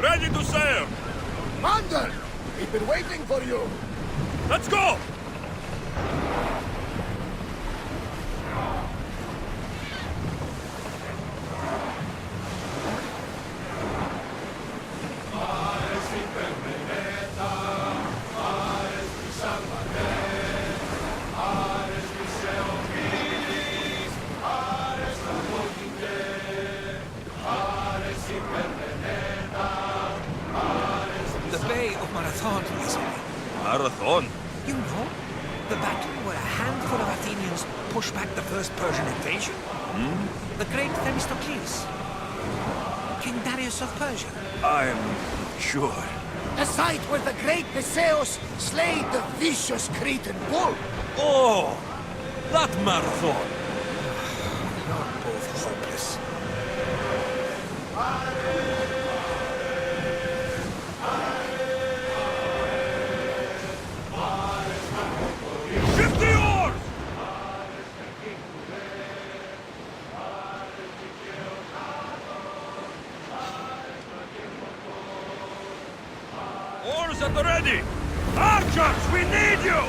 Ready to sail! Commander! We've been waiting for you! Let's go! Marathon? You know, the battle where a handful of Athenians pushed back the first Persian invasion? The great Themistocles. King Darius of Persia. I'm sure. The site where the great Theseus slayed the vicious Cretan bull! Oh! That marathon! You're both hopeless. Oars at the ready! Archers, we need you!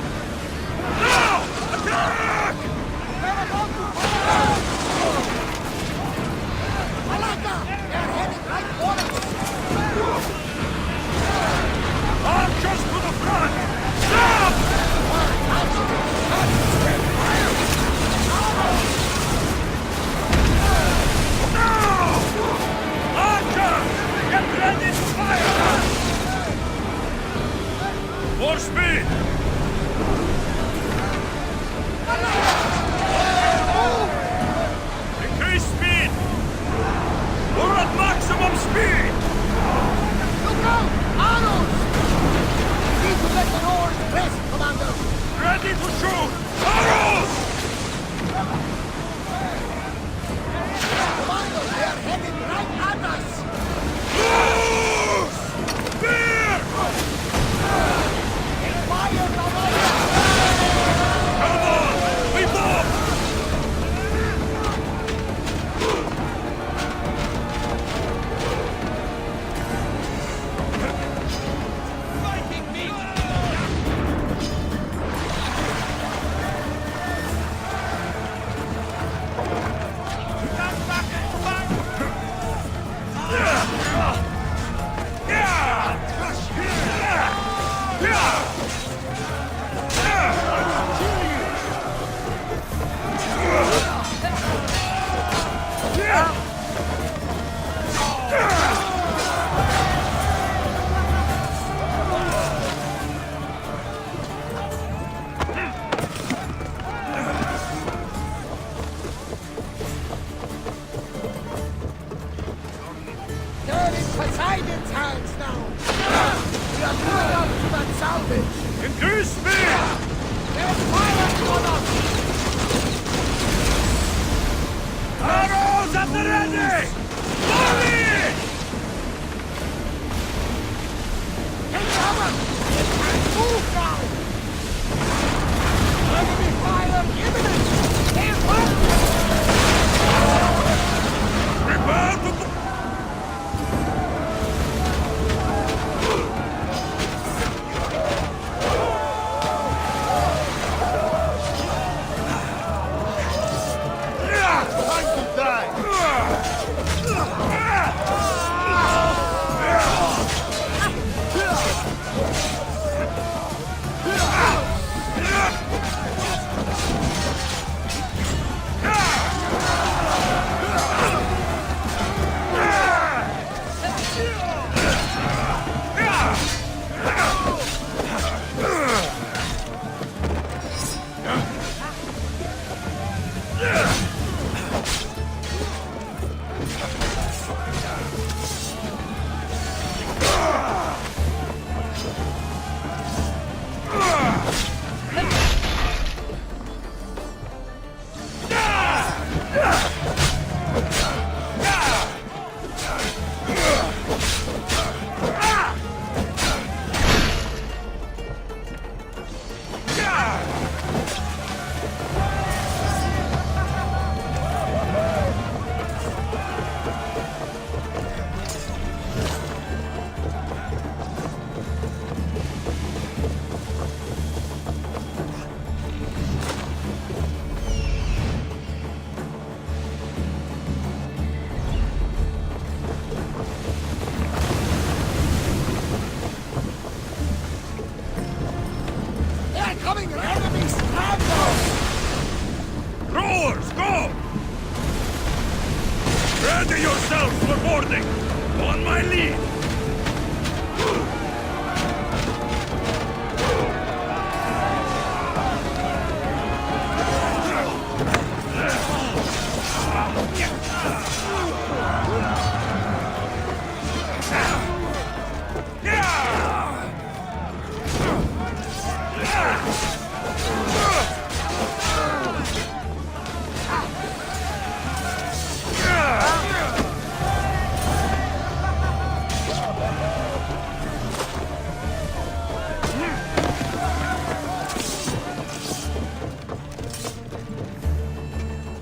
Now! Attack! Malaka! They're heading right for us! Archers to the front! Stop! Now! Archers! Get ready to fire! More speed! Increase speed! We're at maximum speed! Look out! Arrows! We need to let the oars rest, Commander! Ready to shoot! Arrows! Commander, they are heading right at us! Loose! hands now! We are going up to that salvage! Increase speed! There's fire on us! Arrows at the ready! Volley! Take cover! And move now! Enemy fire imminent! They're firing! Prepare to... Time to die! They're coming! Enemies! Rambo! Rowers, go! Ready yourselves for boarding! On my lead!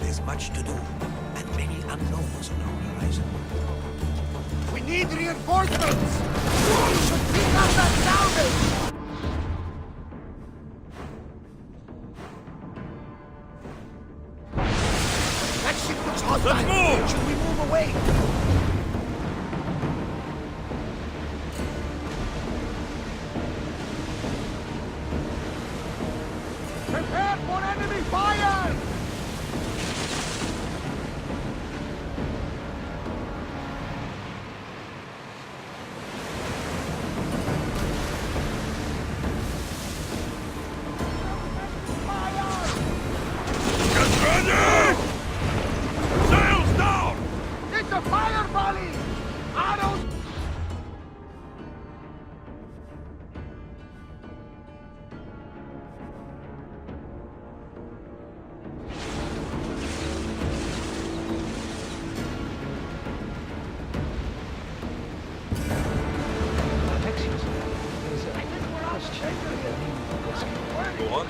There's much to do, and many unknowns on our horizon. We need reinforcements! We should pick up that salvage! That ship looks hostile! Let's move! Should we move away? Prepare for enemy fire! Get ready! Sails down! It's a fire volley! Arrows! Go on.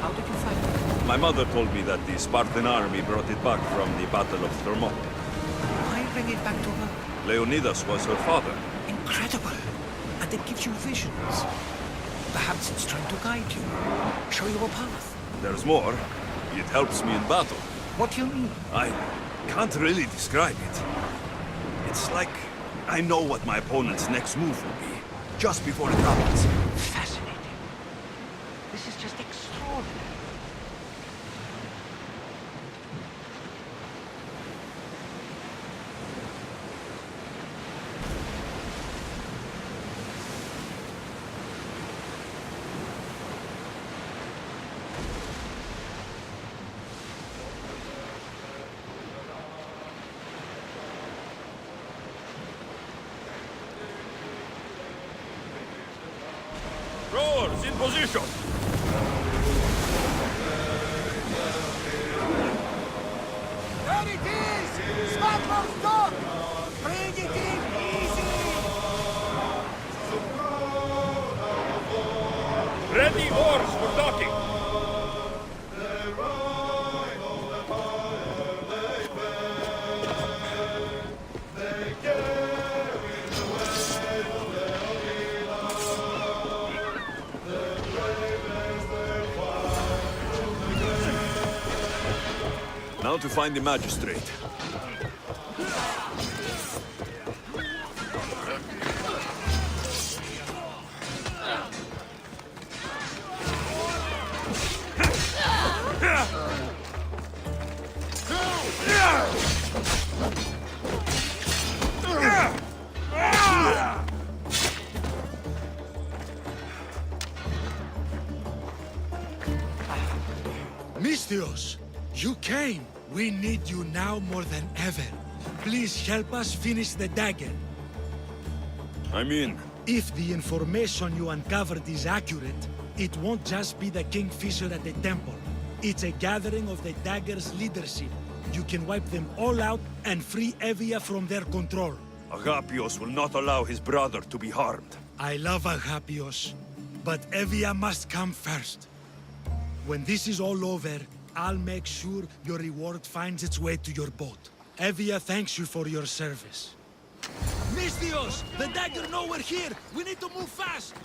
How did you find it? My mother told me that the Spartan army brought it back from the Battle of Thermopylae. Why bring it back to her? Leonidas was her father. Incredible! And it gives you visions. Perhaps it's trying to guide you, show you a path. There's more. It helps me in battle. What do you mean? I can't really describe it. It's like I know what my opponent's next move will be, just before it happens. Fascinating. This is just extraordinary. Rowers in position! There it is! Smuggler's dock! Bring it in easy! Ready oars for docking! Now to find the magistrate. Misthios, you came. We need you now more than ever. Please help us finish the dagger. I'm in. If the information you uncovered is accurate, it won't just be the Kingfisher at the temple. It's a gathering of the dagger's leadership. You can wipe them all out and free Evia from their control. Agapios will not allow his brother to be harmed. I love Agapios, but Evia must come first. When this is all over, I'll make sure your reward finds its way to your boat. Evia thanks you for your service. Misthios! The dagger nowhere here! We need to move fast!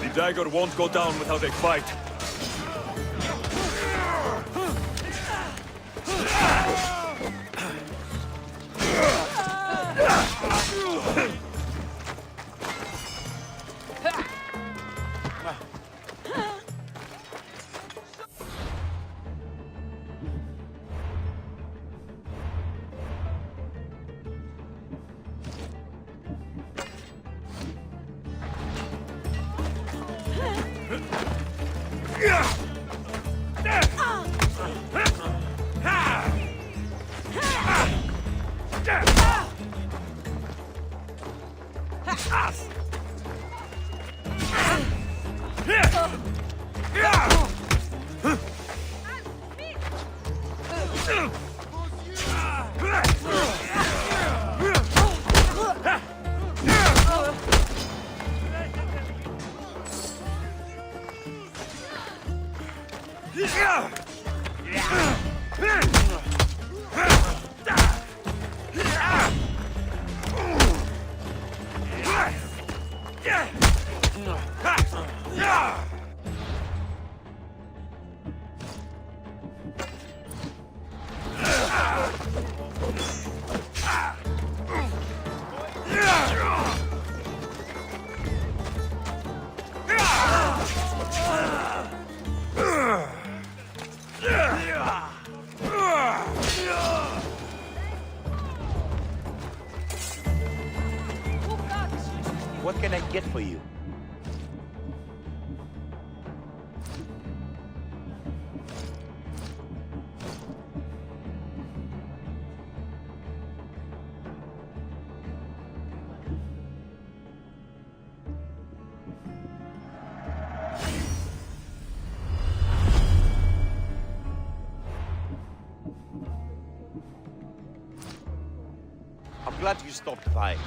The dagger won't go down without a fight. What can I get for you? I'm glad you stopped by.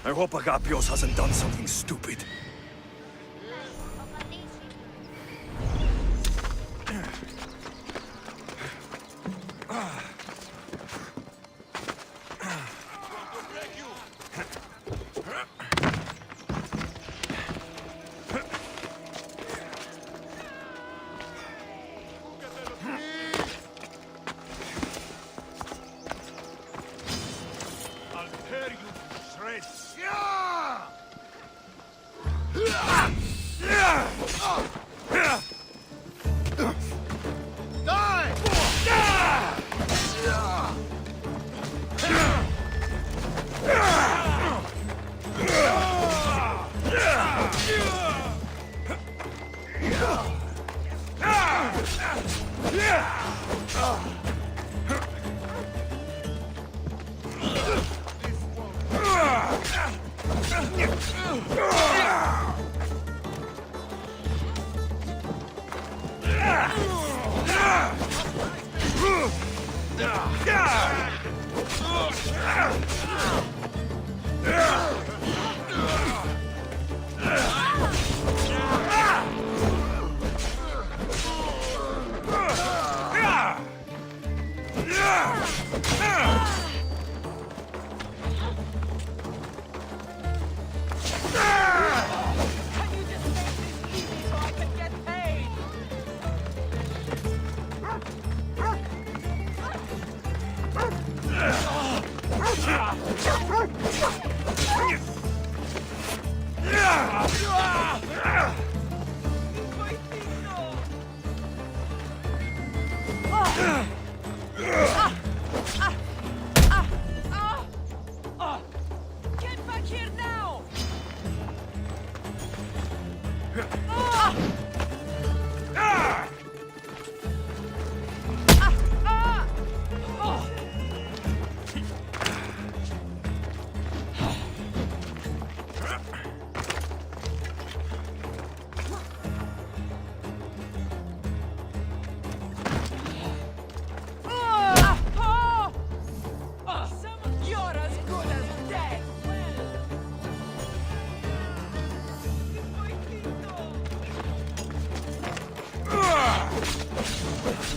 I hope Agapios hasn't done something stupid. I'll tear you to shreds. Die! Can you just make this easy so I can get paid? Get back here now! You're as good as dead!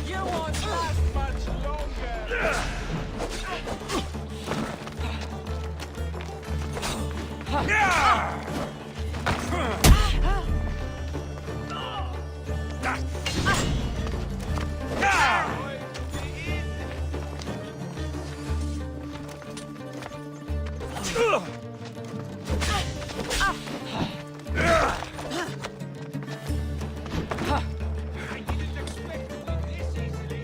You won't last much longer! I didn't expect to win this easily.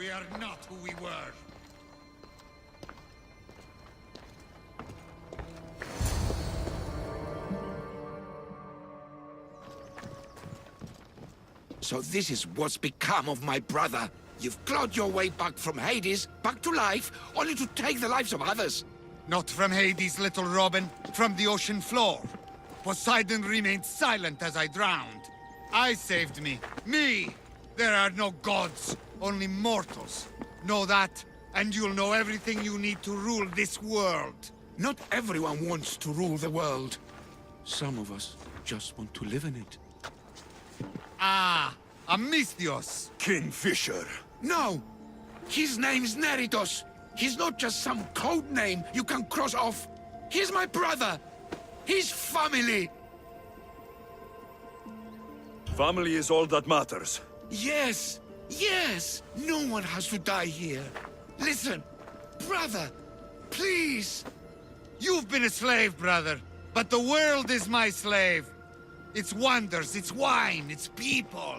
We are not who we were. So this is what's become of my brother. You've clawed your way back from Hades, back to life, only to take the lives of others. Not from Hades, little Robin. From the ocean floor. Poseidon remained silent as I drowned. I saved me. Me! There are no gods, only mortals. Know that, and you'll know everything you need to rule this world. Not everyone wants to rule the world. Some of us just want to live in it. Ah, Amisthios. Kingfisher. No! His name's Neritos. He's not just some code name you can cross off. He's my brother. He's family. Family is all that matters. Yes, yes. No one has to die here. Listen, brother, please. You've been a slave, brother, but the world is my slave. Its wonders, its wine, its people.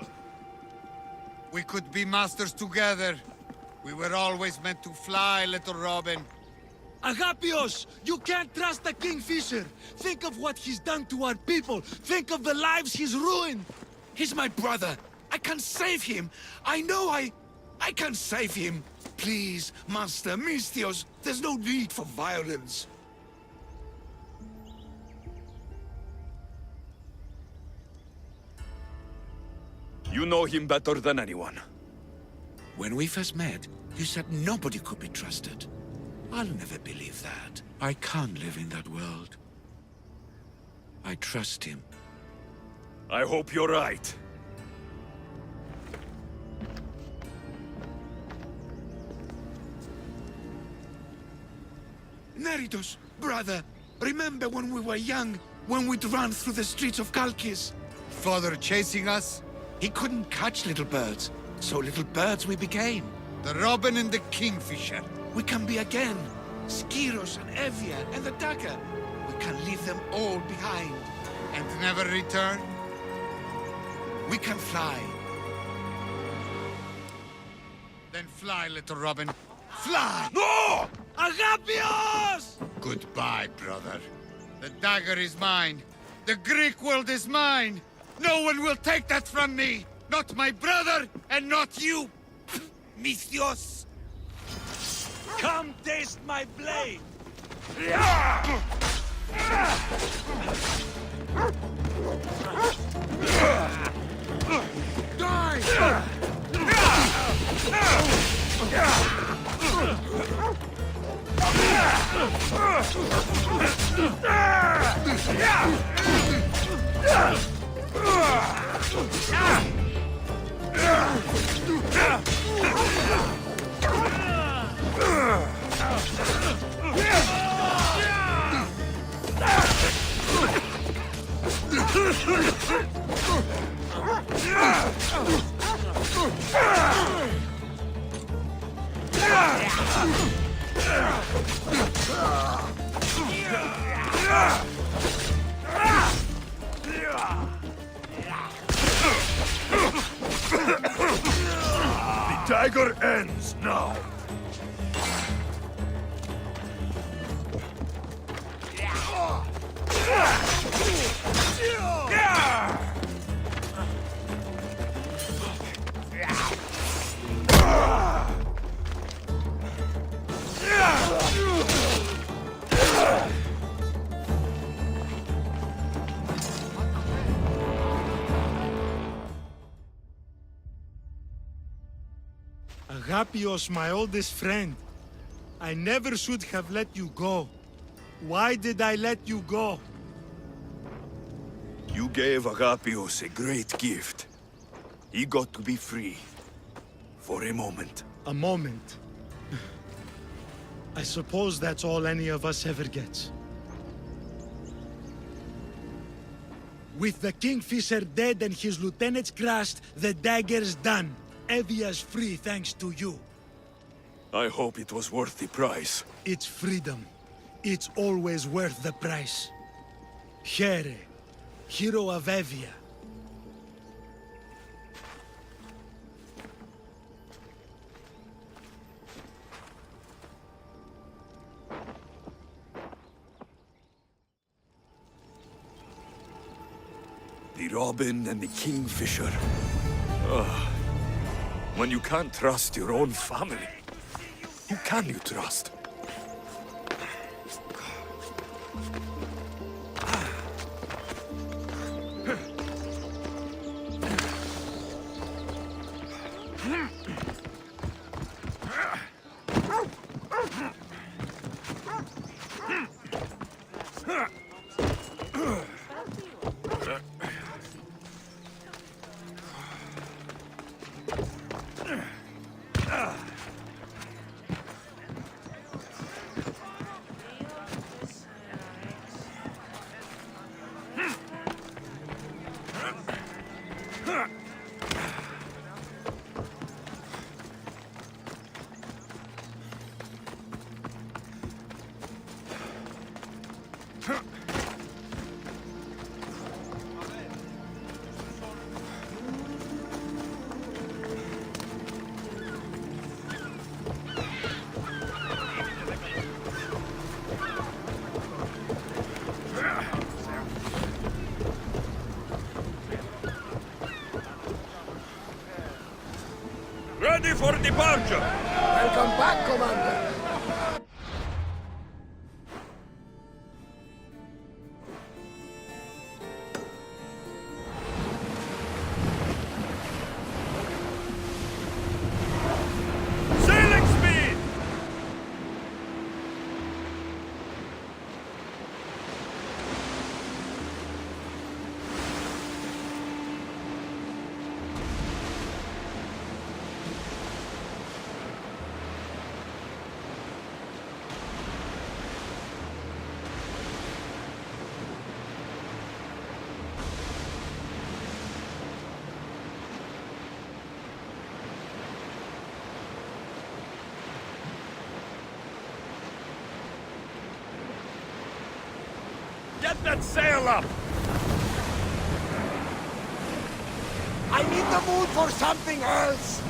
We could be masters together. We were always meant to fly, little Robin. Agapios, you can't trust the Kingfisher. Think of what he's done to our people. Think of the lives he's ruined. He's my brother. I can save him. I know I can save him. Please, Master Misthios, there's no need for violence. You know him better than anyone. When we first met, you said nobody could be trusted. I'll never believe that. I can't live in that world. I trust him. I hope you're right. Neritos, brother, remember when we were young, when we'd run through the streets of Kalkis? Father chasing us? He couldn't catch little birds, so little birds we became. The Robin and the Kingfisher. We can be again. Skiros and Evia and the dagger. We can leave them all behind. And never return? We can fly. Then fly, little Robin. Fly! No! Agapios! Goodbye, brother. The dagger is mine. The Greek world is mine. No one will take that from me. Not my brother, and not you. Misthios. Come taste my blade! The dagger ends now. Agapios, my oldest friend. I never should have let you go. Why did I let you go? You gave Agapios a great gift. He got to be free. For a moment. A moment. I suppose that's all any of us ever gets. With the Kingfisher dead and his lieutenants crushed, the dagger's done. Evia's free thanks to you. I hope it was worth the price. It's freedom. It's always worth the price. Here, hero of Evia. Robin and the Kingfisher. Ugh. When you can't trust your own family, who can you trust? Ready for departure! Welcome back, Commander. Sailing speed! Get that sail up! I'm in the mood for something else.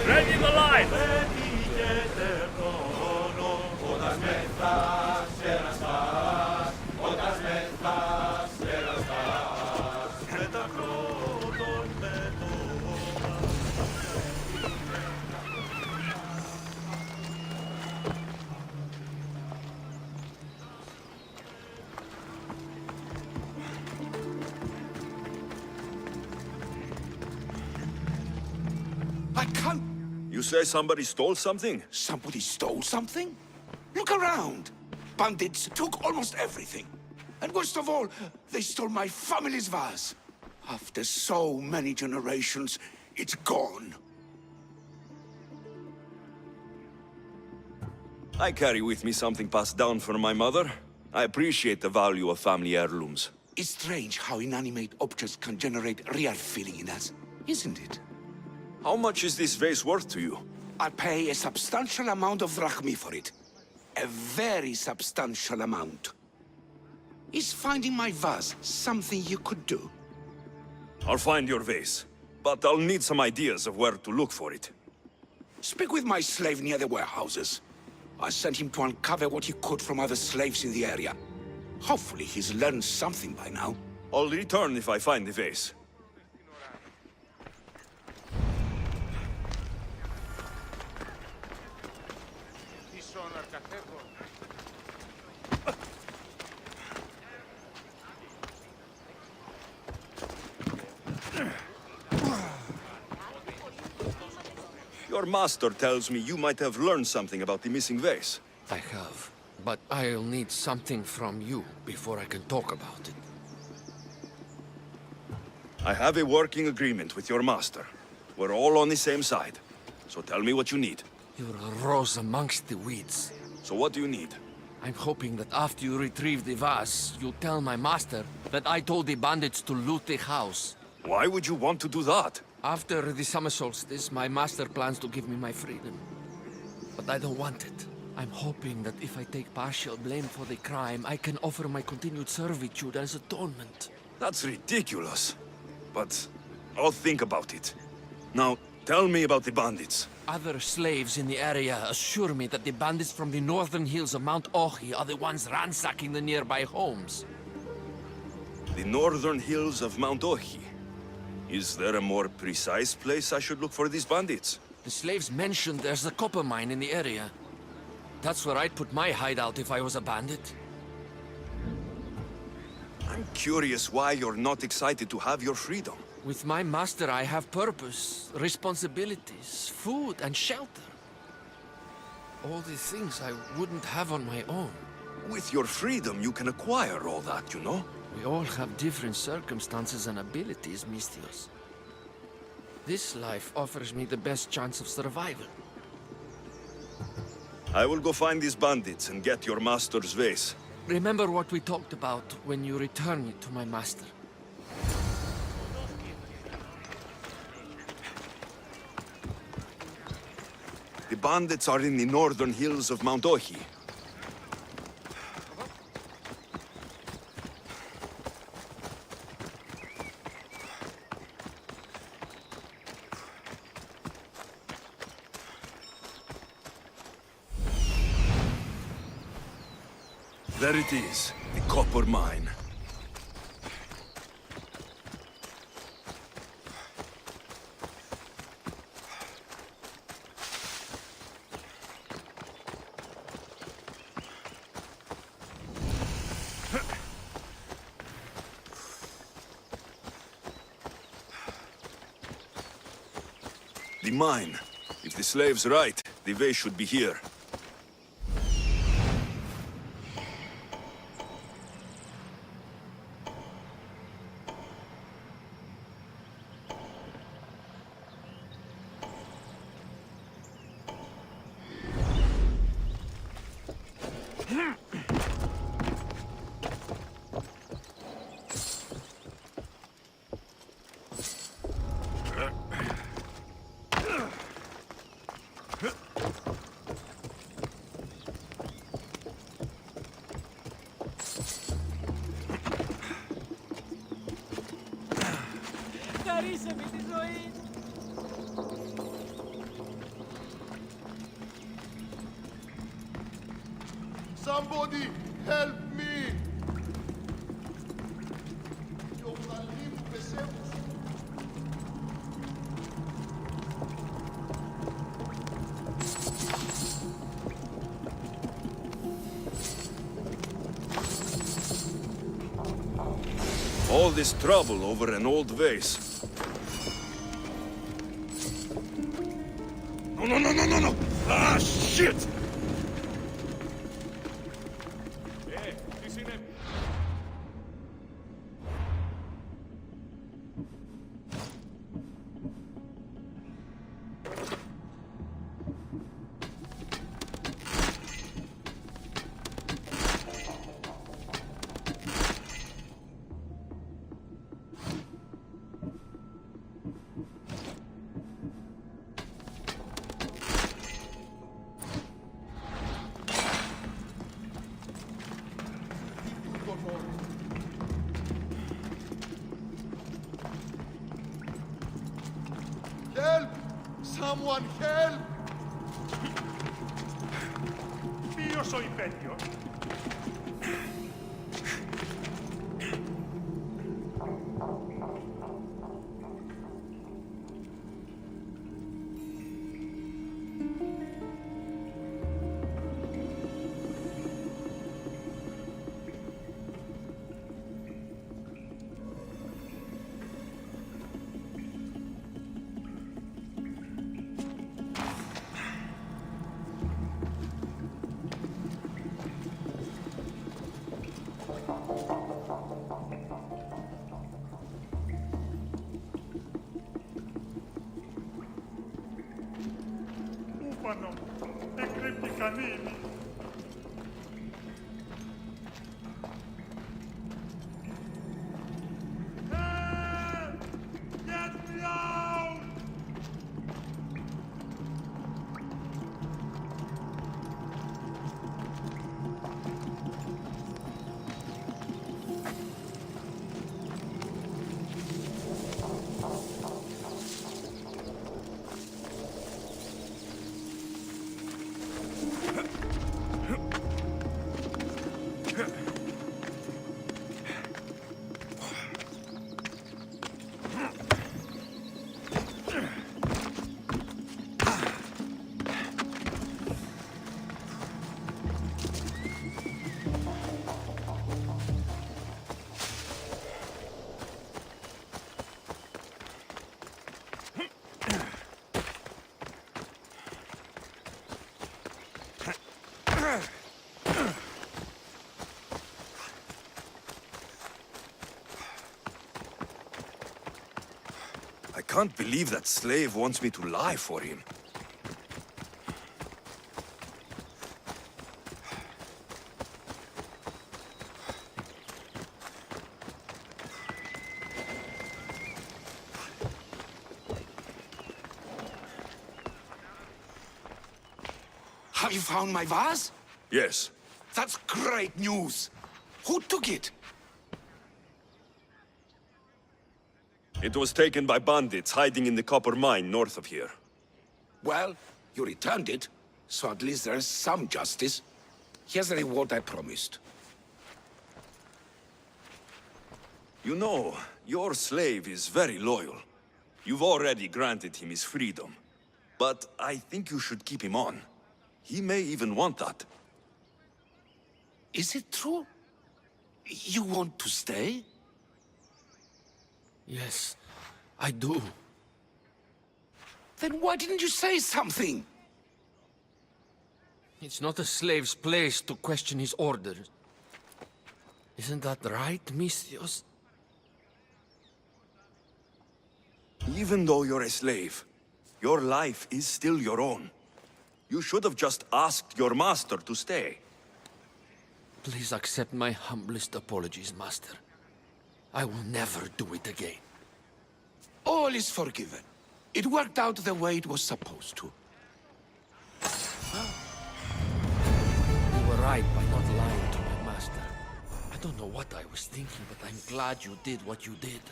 Ready the line! I can't... You say somebody stole something? Somebody stole something? Look around. Bandits took almost everything. And worst of all, they stole my family's vase. After so many generations, it's gone. I carry with me something passed down from my mother. I appreciate the value of family heirlooms. It's strange how inanimate objects can generate real feeling in us, isn't it? How much is this vase worth to you? I pay a substantial amount of drachmi for it. A very substantial amount. Is finding my vase something you could do? I'll find your vase, but I'll need some ideas of where to look for it. Speak with my slave near the warehouses. I sent him to uncover what he could from other slaves in the area. Hopefully he's learned something by now. I'll return if I find the vase. Your master tells me you might have learned something about the missing vase. I have, but I'll need something from you before I can talk about it. I have a working agreement with your master. We're all on the same side. So tell me what you need. You're a rose amongst the weeds. So what do you need? I'm hoping that after you retrieve the vase, you'll tell my master that I told the bandits to loot the house. Why would you want to do that? After the summer solstice, my master plans to give me my freedom. But I don't want it. I'm hoping that if I take partial blame for the crime, I can offer my continued servitude as atonement. That's ridiculous. But I'll think about it. Now, tell me about the bandits. Other slaves in the area assure me that the bandits from the northern hills of Mount Ohi are the ones ransacking the nearby homes. The northern hills of Mount Ohi. Is there a more precise place I should look for these bandits? The slaves mentioned there's a copper mine in the area. That's where I'd put my hideout if I was a bandit. I'm curious why you're not excited to have your freedom. With my master, I have purpose, responsibilities, food, and shelter. All the things I wouldn't have on my own. With your freedom, you can acquire all that, you know? We all have different circumstances and abilities, Mistios. This life offers me the best chance of survival. I will go find these bandits and get your master's vase. Remember what we talked about when you return it to my master. The bandits are in the northern hills of Mount Ohi. There it is, the copper mine. The mine. If the slave's right, the vase should be here. Χαρίσε με τη ζωή. Somebody help me! Οι οφθαλμοί μου πεσεύουν. All this trouble over an old vase. No! Ah, shit! Help! Someone help! Ποιος ο υπέτειος? τούμπανο. Εκρύπτει κανίνι. Get me out! I can't believe that slave wants me to lie for him. Have you found my vase? Yes. That's great news. Who took it? It was taken by bandits hiding in the copper mine north of here. Well, you returned it, so at least there's some justice. Here's the reward I promised. You know, your slave is very loyal. You've already granted him his freedom. But I think you should keep him on. He may even want that. Is it true? You want to stay? Yes, I do. Then why didn't you say something? It's not a slave's place to question his orders. Isn't that right, Misthios? Even though you're a slave, your life is still your own. You should have just asked your master to stay. Please accept my humblest apologies, Master. I will never do it again. All is forgiven. It worked out the way it was supposed to. You were right by not lying to my master. I don't know what I was thinking, but I'm glad you did what you did.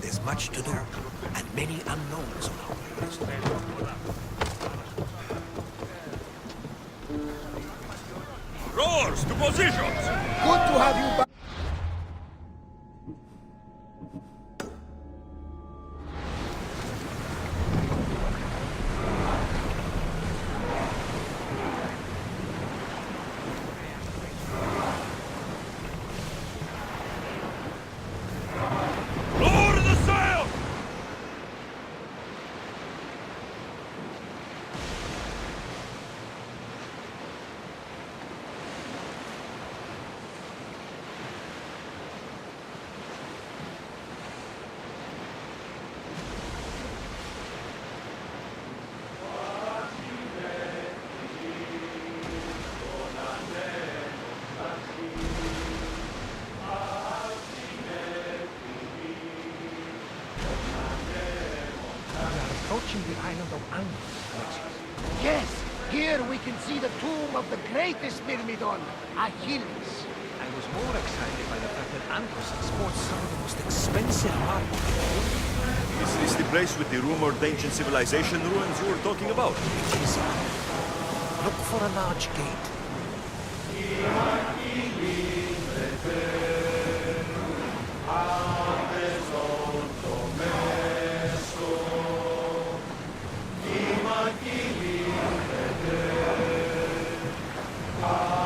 There's much to do, and many unknowns on our quest. Roars to positions! Good to have you back. Lower the sail! Approaching the island of Angos, Alexis. Yes, here we can see the tomb of the greatest Myrmidon, Achilles. I was more excited by the fact that Angos sports some of the most expensive marble. Is this the place with the rumored ancient civilization ruins you were talking about? It is. Look for a large gate.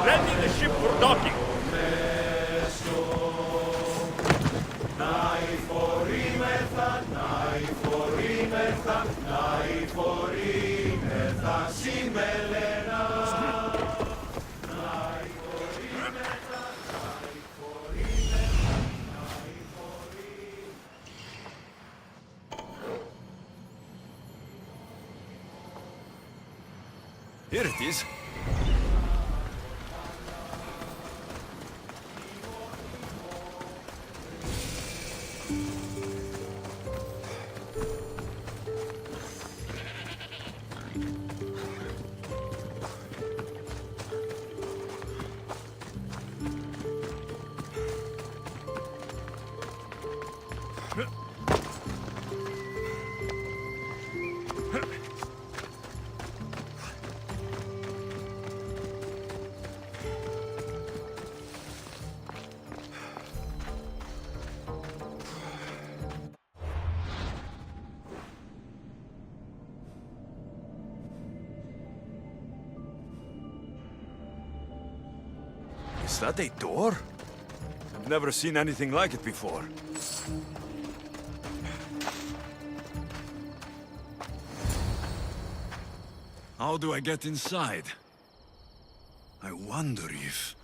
Ready the ship for docking. Here it is. Is that a door? I've never seen anything like it before. How do I get inside? I wonder if...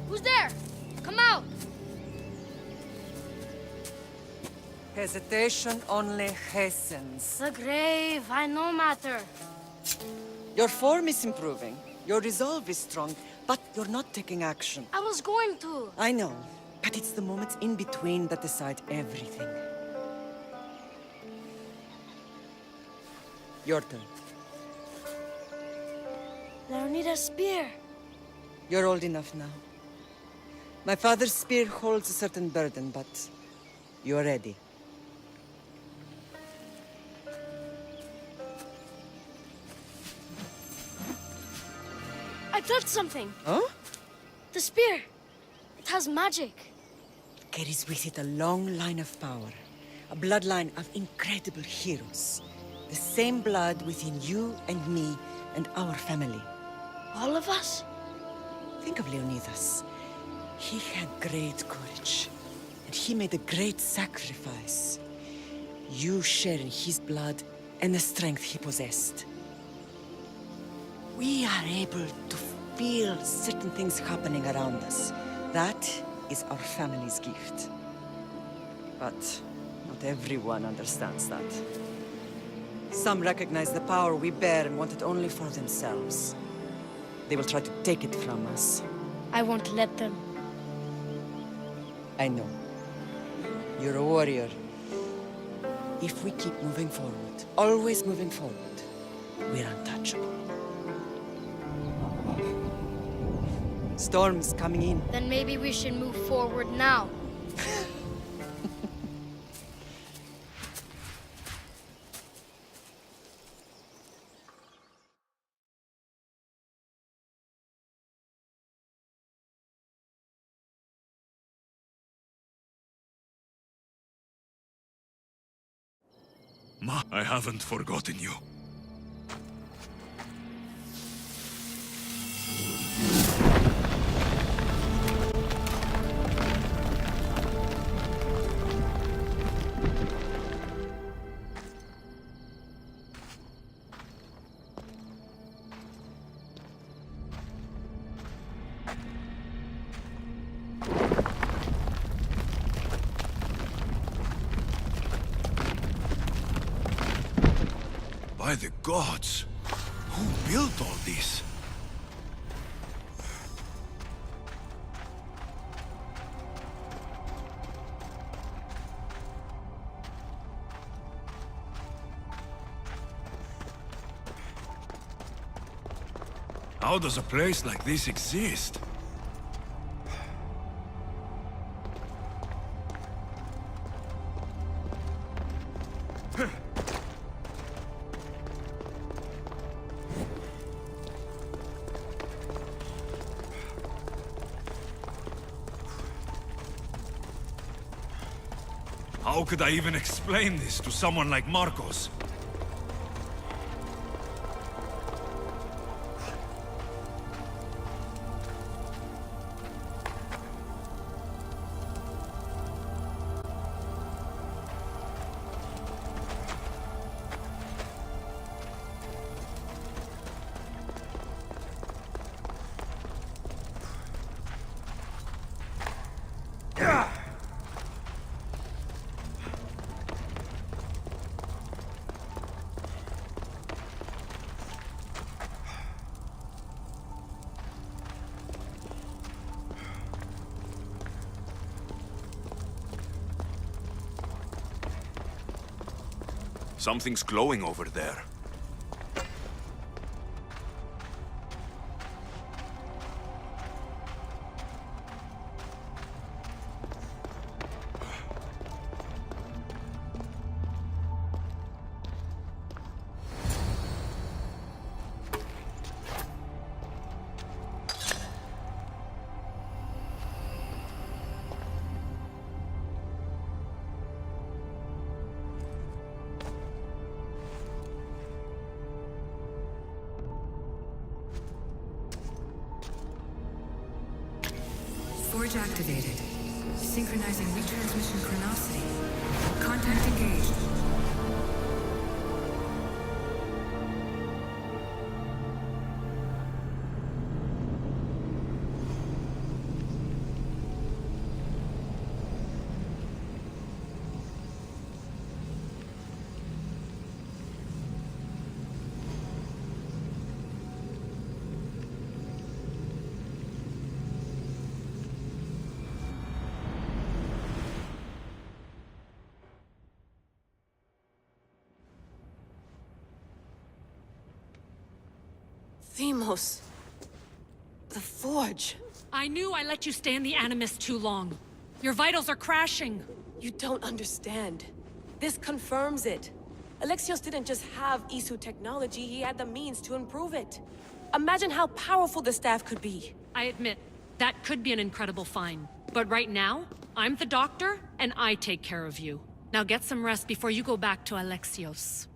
Who's there? Come out! Hesitation only hastens. The grave, I no matter. Your form is improving. Your resolve is strong, but you're not taking action. I was going to. I know, but it's the moments in between that decide everything. Your turn. Leonida's spear. You're old enough now. My father's spear holds a certain burden, but you're ready. I touched something. Huh? The spear. It has magic. Carries with it a long line of power. A bloodline of incredible heroes. The same blood within you and me and our family. All of us? Think of Leonidas. He had great courage. And he made a great sacrifice. You share in his blood and the strength he possessed. We are able to feel certain things happening around us. That is our family's gift. But not everyone understands that. Some recognize the power we bear and want it only for themselves. They will try to take it from us. I won't let them. I know. You're a warrior. If we keep moving forward, always moving forward, we're untouchable. Storm's coming in. Then maybe we should move forward now. Ma, I haven't forgotten you. By the gods! Who built all this? How does a place like this exist? How could I even explain this to someone like Marcos? Something's glowing over there. Forge activated. Synchronizing retransmission chronicity. Contact engaged. Themos. The Forge. I knew I let you stay in the Animus too long. Your vitals are crashing. You don't understand. This confirms it. Alexios didn't just have Isu technology, he had the means to improve it. Imagine how powerful the staff could be. I admit, that could be an incredible find. But right now, I'm the doctor, and I take care of you. Now get some rest before you go back to Alexios.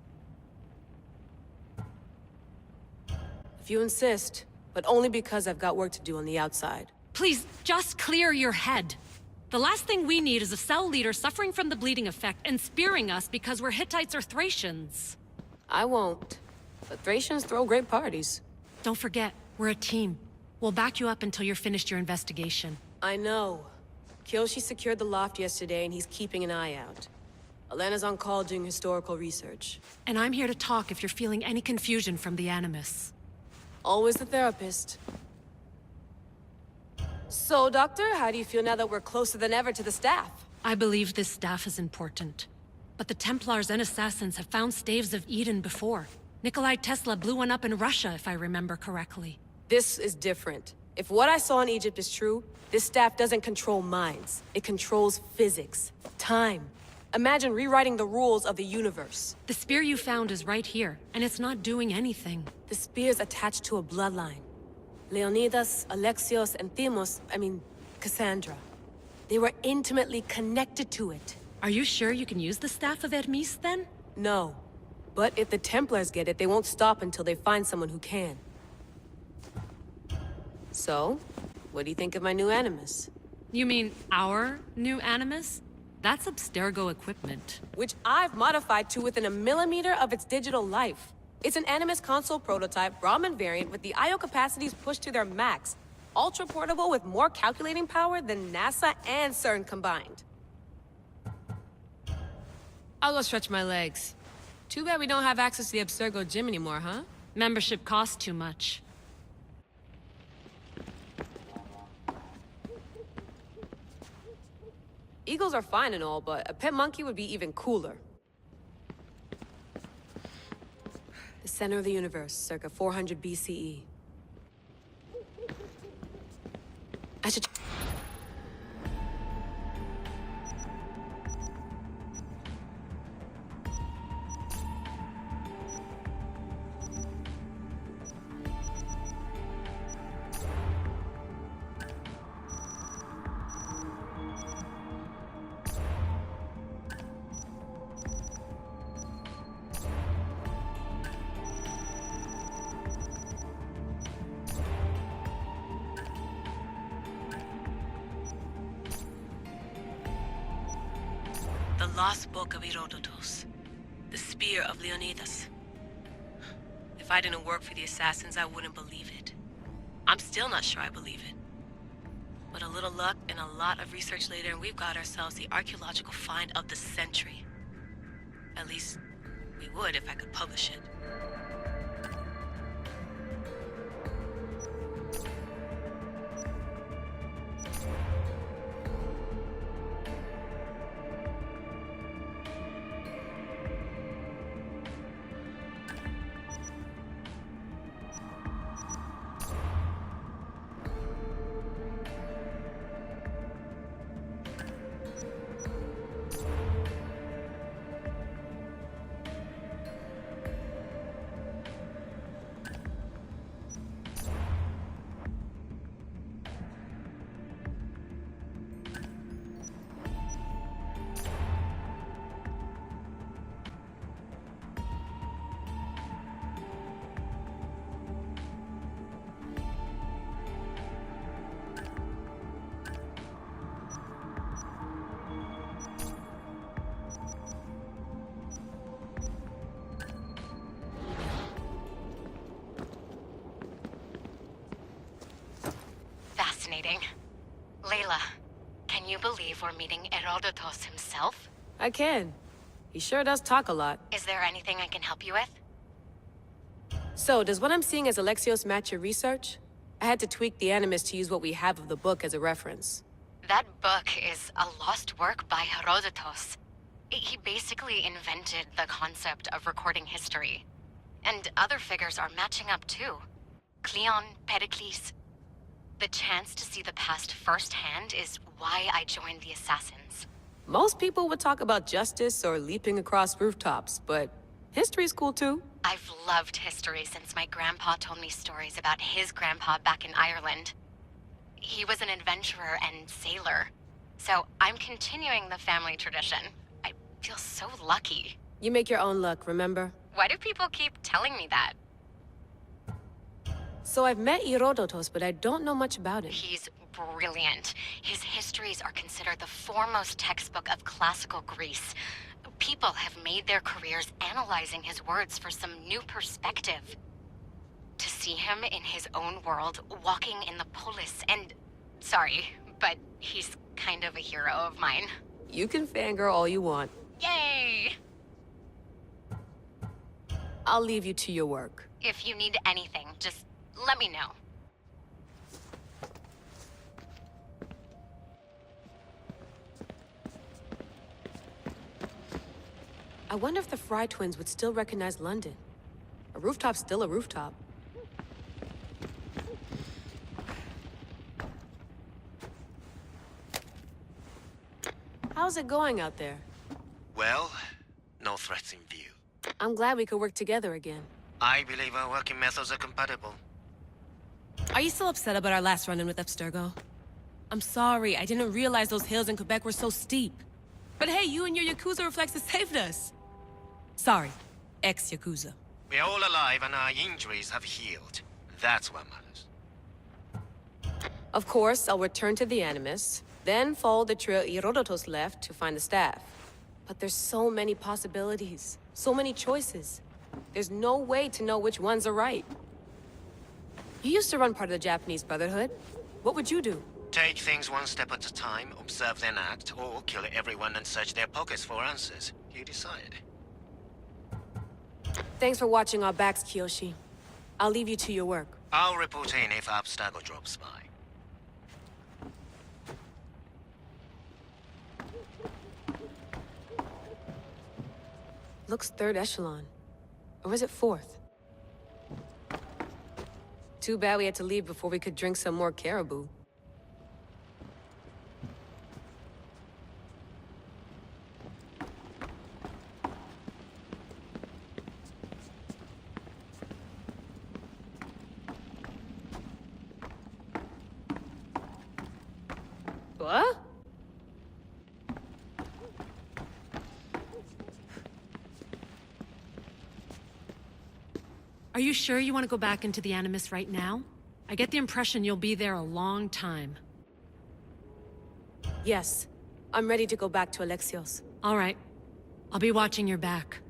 If you insist, but only because I've got work to do on the outside. Please, just clear your head. The last thing we need is a cell leader suffering from the bleeding effect and spearing us because we're Hittites or Thracians. I won't. But Thracians throw great parties. Don't forget, we're a team. We'll back you up until you're finished your investigation. I know. Kyoshi secured the loft yesterday and he's keeping an eye out. Elena's on call doing historical research. And I'm here to talk if you're feeling any confusion from the Animus. Always the therapist. So, Doctor, how do you feel now that we're closer than ever to the staff? I believe this staff is important. But the Templars and Assassins have found staves of Eden before. Nikolai Tesla blew one up in Russia, if I remember correctly. This is different. If what I saw in Egypt is true, this staff doesn't control minds. It controls physics, time. Imagine rewriting the rules of the universe. The spear you found is right here, and it's not doing anything. The spear's attached to a bloodline. Leonidas, Alexios, and Cassandra. They were intimately connected to it. Are you sure you can use the Staff of Hermes, then? No. But if the Templars get it, they won't stop until they find someone who can. So, what do you think of my new Animus? You mean our new Animus? That's Abstergo equipment. Which I've modified to within a millimeter of its digital life. It's an Animus console prototype, Brahmin variant with the I/O capacities pushed to their max. Ultra portable with more calculating power than NASA and CERN combined. I'll go stretch my legs. Too bad we don't have access to the Abstergo gym anymore, huh? Membership costs too much. Eagles are fine and all, but a pet monkey would be even cooler. The center of the universe, circa 400 BCE. The Lost Book of Herodotus. The Spear of Leonidas. If I didn't work for the assassins, I wouldn't believe it. I'm still not sure I believe it. But a little luck and a lot of research later, and we've got ourselves the archaeological find of the century. At least, we would if I could publish it. Fascinating. Layla, can you believe we're meeting Herodotus himself? I can. He sure does talk a lot. Is there anything I can help you with? So, does what I'm seeing as Alexios match your research? I had to tweak the Animus to use what we have of the book as a reference. That book is a lost work by Herodotus. He basically invented the concept of recording history. And other figures are matching up too. Cleon, Pericles. The chance to see the past firsthand is why I joined the Assassins. Most people would talk about justice or leaping across rooftops, but history's cool too. I've loved history since my grandpa told me stories about his grandpa back in Ireland. He was an adventurer and sailor, so I'm continuing the family tradition. I feel so lucky. You make your own luck, remember? Why do people keep telling me that? So I've met Herodotus, but I don't know much about him. He's brilliant. His histories are considered the foremost textbook of classical Greece. People have made their careers analyzing his words for some new perspective. To see him in his own world, walking in the polis, and... Sorry, but he's kind of a hero of mine. You can fangirl all you want. Yay! I'll leave you to your work. If you need anything, just let me know. I wonder if the Fry twins would still recognize London. A rooftop's still a rooftop. How's it going out there? Well, no threats in view. I'm glad we could work together again. I believe our working methods are compatible. Are you still upset about our last run-in with Abstergo? I'm sorry, I didn't realize those hills in Quebec were so steep. But hey, you and your Yakuza reflexes saved us. Sorry, ex-Yakuza. We're all alive and our injuries have healed. That's what matters. Of course, I'll return to the Animus, then follow the trail Herodotus left to find the staff. But there's so many possibilities, so many choices. There's no way to know which ones are right. You used to run part of the Japanese Brotherhood. What would you do? Take things one step at a time, observe then act, or kill everyone and search their pockets for answers. You decide. Thanks for watching our backs, Kiyoshi. I'll leave you to your work. I'll report in if Abstergo drops by. Looks third echelon. Or is it fourth? Too bad we had to leave before we could drink some more caribou. What? Are you sure you want to go back into the Animus right now? I get the impression you'll be there a long time. Yes. I'm ready to go back to Alexios. All right. I'll be watching your back.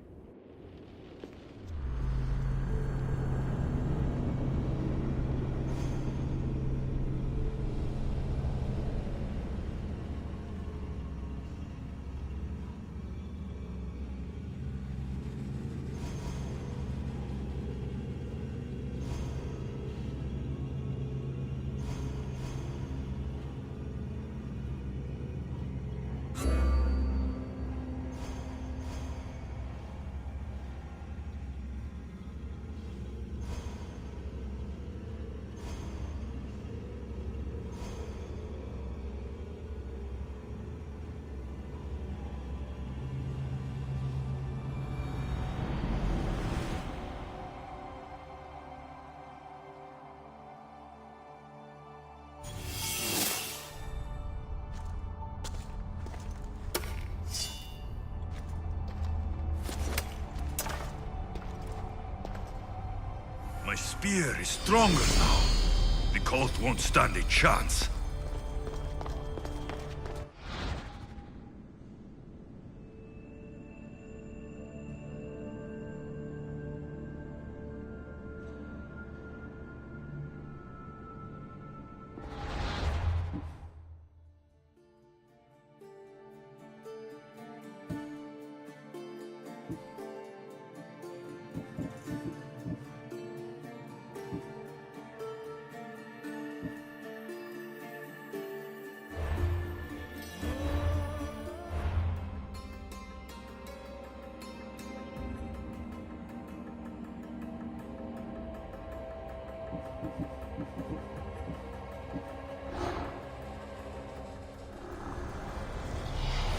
My spear is stronger now. The cult won't stand a chance.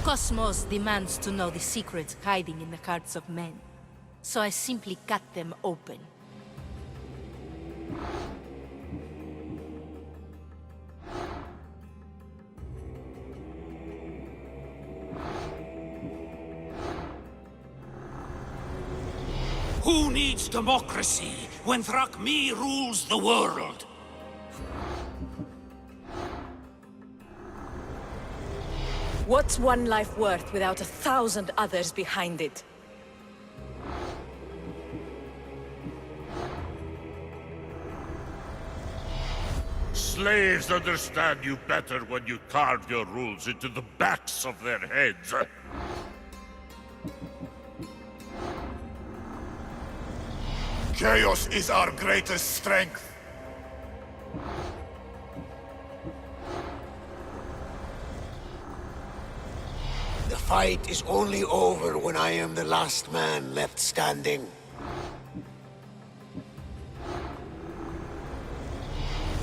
Cosmos demands to know the secrets hiding in the hearts of men. So I simply cut them open. Who needs democracy when Thrakmi rules the world? What's one life worth without 1,000 others behind it? Slaves understand you better when you carve your rules into the backs of their heads. Chaos is our greatest strength. The fight is only over when I am the last man left standing.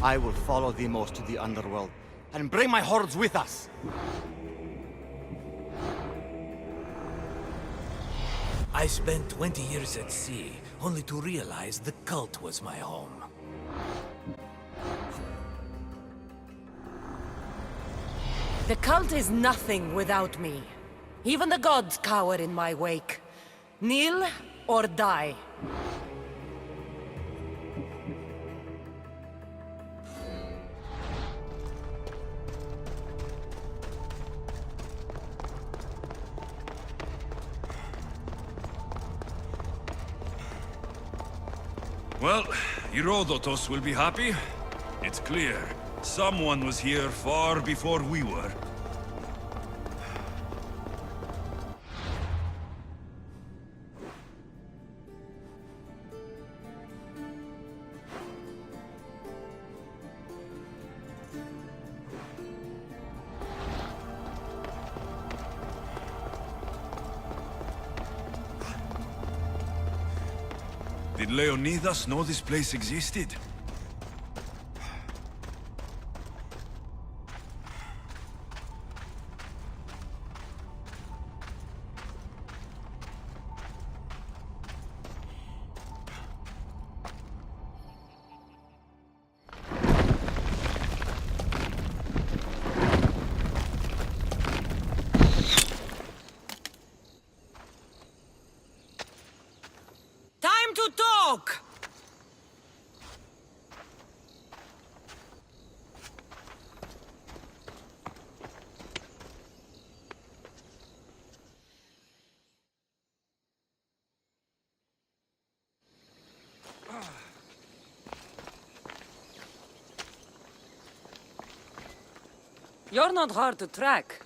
I will follow Demos to the underworld and bring my hordes with us. I spent 20 years at sea, only to realize the cult was my home. The cult is nothing without me. Even the gods cower in my wake. Kneel or die. Well, Herodotus will be happy. It's clear. Someone was here far before we were. Did Leonidas know this place existed? Time to talk! You're not hard to track.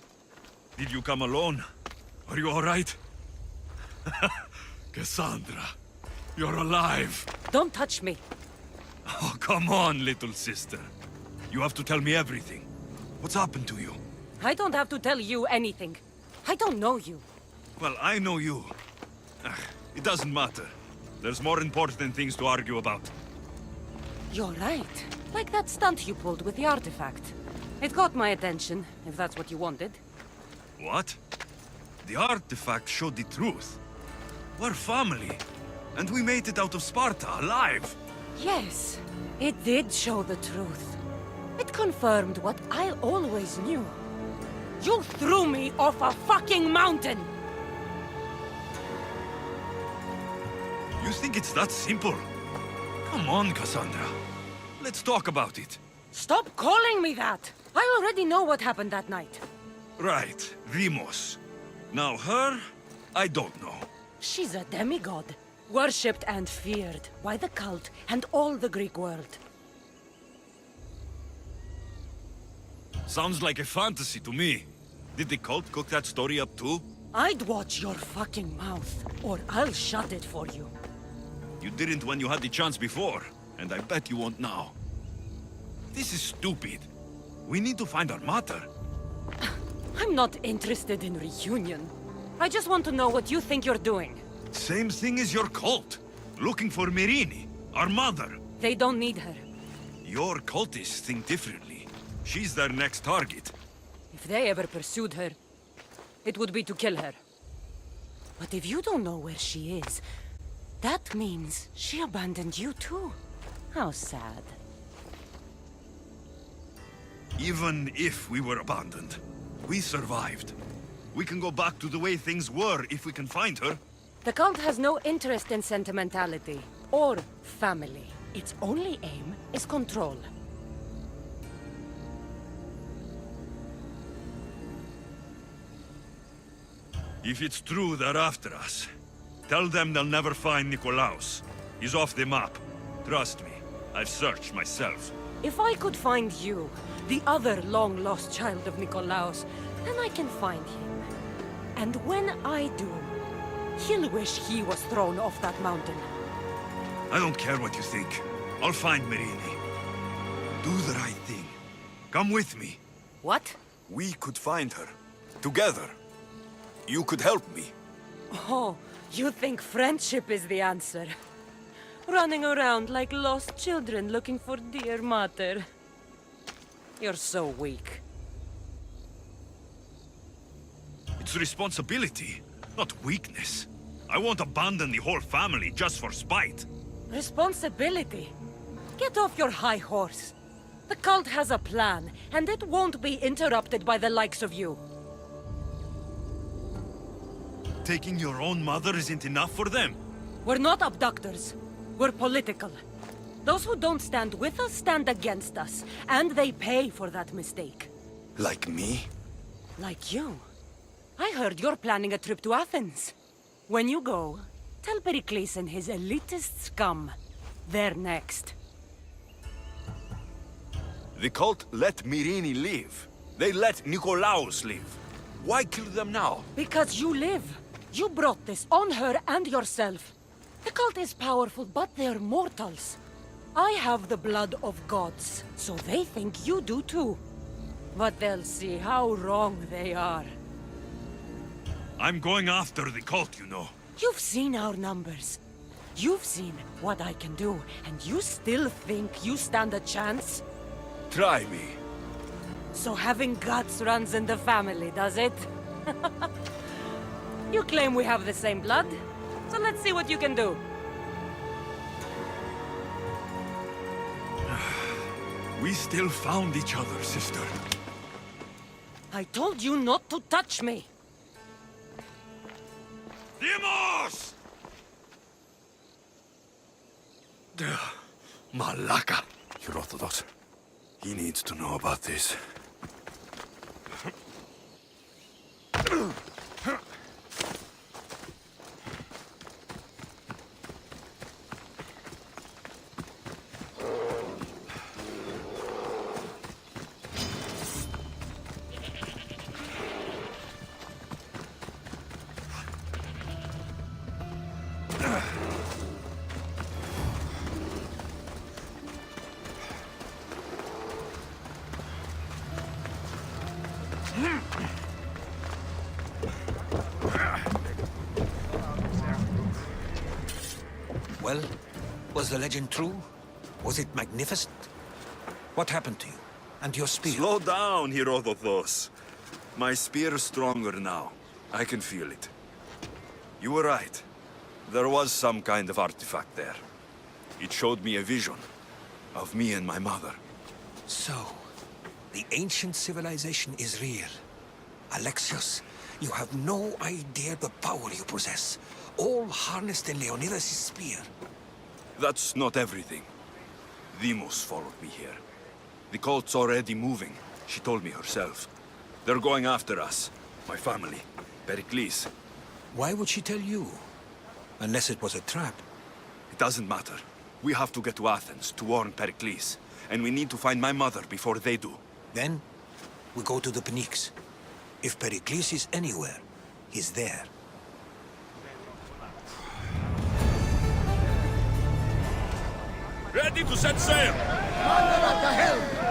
Did you come alone? Are you all right? Cassandra, you're alive. Don't touch me. Oh, come on, little sister. You have to tell me everything. What's happened to you? I don't have to tell you anything. I don't know you. Well, I know you. It doesn't matter. There's more important things to argue about. You're right. Like that stunt you pulled with the artifact. It got my attention, if that's what you wanted. What? The artifact showed the truth. We're family. And we made it out of Sparta, alive. Yes, it did show the truth. It confirmed what I always knew. You threw me off a fucking mountain! You think it's that simple? Come on, Cassandra. Let's talk about it. Stop calling me that! I already know what happened that night. Right, Demos. Now her, I don't know. She's a demigod, worshipped and feared by the cult and all the Greek world. Sounds like a fantasy to me. Did the cult cook that story up too? I'd watch your fucking mouth, or I'll shut it for you. You didn't when you had the chance before, and I bet you won't now. This is stupid. We need to find our mater. I'm not interested in reunion. I just want to know what you think you're doing. Same thing as your cult. Looking for Myrrine, our mother. They don't need her. Your cultists think differently. She's their next target. If they ever pursued her, it would be to kill her. But if you don't know where she is, that means she abandoned you too. How sad. Even if we were abandoned, we survived. We can go back to the way things were if we can find her. The cult has no interest in sentimentality or family. Its only aim is control. If it's true they're after us, tell them they'll never find Nikolaos. He's off the map. Trust me, I've searched myself. If I could find you, the other long-lost child of Nikolaos, then I can find him. And when I do, he'll wish he was thrown off that mountain. I don't care what you think. I'll find Myrrine. Do the right thing. Come with me. What? We could find her. Together. You could help me. Oh, you think friendship is the answer? Running around like lost children looking for dear mater. You're so weak. It's responsibility, not weakness. I won't abandon the whole family just for spite. Responsibility? Get off your high horse. The cult has a plan, and it won't be interrupted by the likes of you. Taking your own mother isn't enough for them? We're not abductors. We're political. Those who don't stand with us stand against us, and they pay for that mistake. Like me? Like you. I heard you're planning a trip to Athens. When you go, tell Pericles and his elitist scum they're next. The cult let Myrrine live. They let Nikolaos live. Why kill them now? Because you live. You brought this on her and yourself. The cult is powerful, but they're mortals. I have the blood of gods, so they think you do too. But they'll see how wrong they are. I'm going after the cult, you know. You've seen our numbers. You've seen what I can do, and you still think you stand a chance? Try me. So having guts runs in the family, does it? You claim we have the same blood, so let's see what you can do. We still found each other, sister. I told you not to touch me. Demos! Malaka. Herodotus. He needs to know about this. Well, was the legend true? Was it magnificent? What happened to you? And your spear? Slow down, Herodotus. My spear's stronger now. I can feel it. You were right. There was some kind of artifact there. It showed me a vision of me and my mother. So, the ancient civilization is real. Alexios, you have no idea the power you possess. All harnessed in Leonidas' spear. That's not everything. Demos followed me here. The cult's already moving. She told me herself. They're going after us. My family. Pericles. Why would she tell you? Unless it was a trap. It doesn't matter. We have to get to Athens to warn Pericles. And we need to find my mother before they do. Then, we go to the Pnyx. If Pericles is anywhere, he's there. Ready to set sail! Commander at the helm!